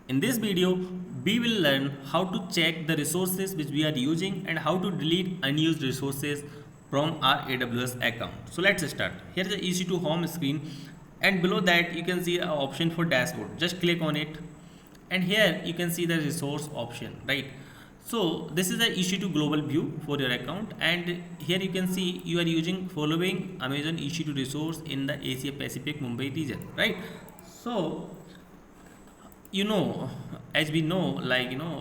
In this video, we will learn how to check the resources which we are using and how to delete unused resources from our AWS account. So let's start. Here is the EC2 home screen, and below that you can see an option for dashboard. Just click on it, and here you can see the resource option, right? So this is the EC2 global view for your account, and here you can see you are using following Amazon EC2 resource in the Asia Pacific Mumbai region, right? So as we know,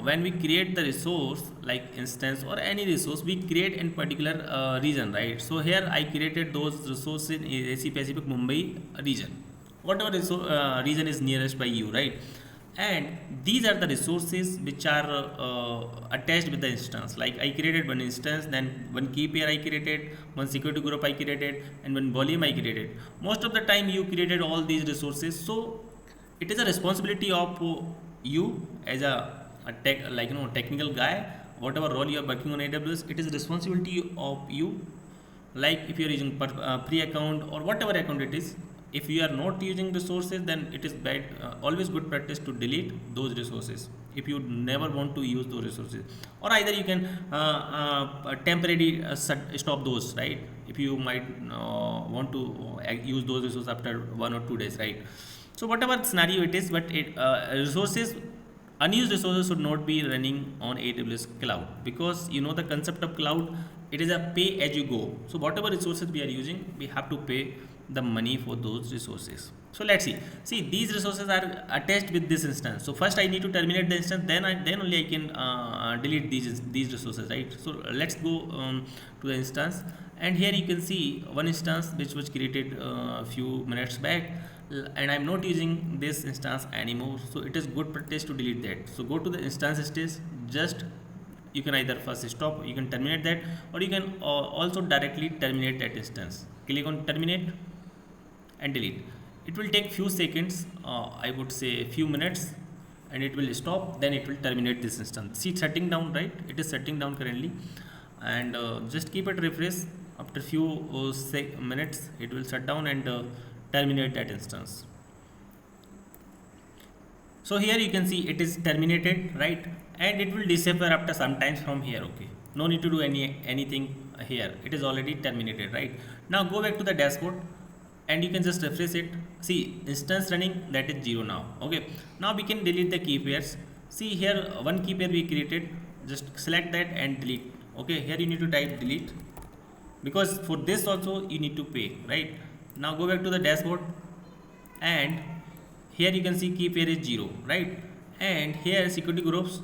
when we create the resource like instance or any resource, we create in particular region, right? So here I created those resources in AC Pacific Mumbai region, whatever region is nearest by you, right? And these are the resources which are attached with the instance. Like I created one instance, then one key pair I created, one security group I created, and one volume I created. Most of the time you created all these resources, so it is a responsibility of you as a technical guy. Whatever role you are working on AWS, it is a responsibility of you. Like if you are using pre account or whatever account it is, if you are not using resources, then it is bad, always good practice to delete those resources if you never want to use those resources. Or either you can temporarily stop those, right? If you might want to use those resources after 1 or 2 days, right? So whatever scenario it is, but unused resources should not be running on AWS cloud, because the concept of cloud, it is a pay as you go. So whatever resources we are using, we have to pay the money for those resources. So let's see these resources are attached with this instance. So first I need to terminate the instance, then only I can delete these resources, right? So let's go to the instance, and here you can see one instance which was created a few minutes back, and I'm not using this instance anymore, so it is good practice to delete that. So go to the instance stage, just you can either first stop, you can terminate that, or you can also directly terminate that instance. Click on terminate and delete. It will take few seconds, I would say few minutes, and it will stop, then it will terminate this instance. See, it's shutting down, right? It is shutting down currently, and just keep it refresh. After few minutes it will shut down and terminate that instance. So here you can see it is terminated, right? And it will disappear after some times from here. Okay, no need to do anything here, it is already terminated, right? Now go back to the dashboard, and you can just refresh it. See, instance running, that is 0 now. Okay, now we can delete the key pairs. See here, one key pair we created, just select that and delete. Okay, here you need to type delete, because for this also you need to pay, right? Now go back to the dashboard, and here you can see key pair is 0, right? And here security groups,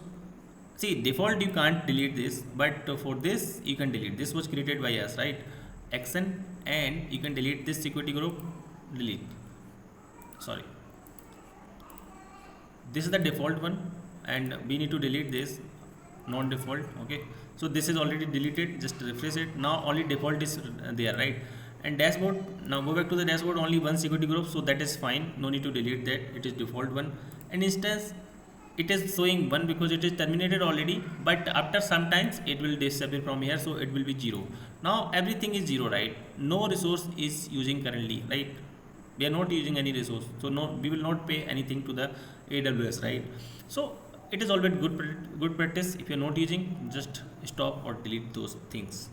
see default you can't delete this, but for this you can delete. This was created by us, right? Action, and you can delete this security group, delete, sorry, this is the default one, and we need to delete this non-default. Okay, so this is already deleted, just refresh it. Now only default is there, right? And dashboard, now go back to the dashboard, only one security group, so that is fine, no need to delete that, it is default one. And instance, it is showing 1 because it is terminated already, but after some times it will disappear from here, so it will be 0. Now everything is 0, right? No resource is using currently, right? We are not using any resource, so no, we will not pay anything to the AWS, right? So it is always good practice. If you are not using, just stop or delete those things.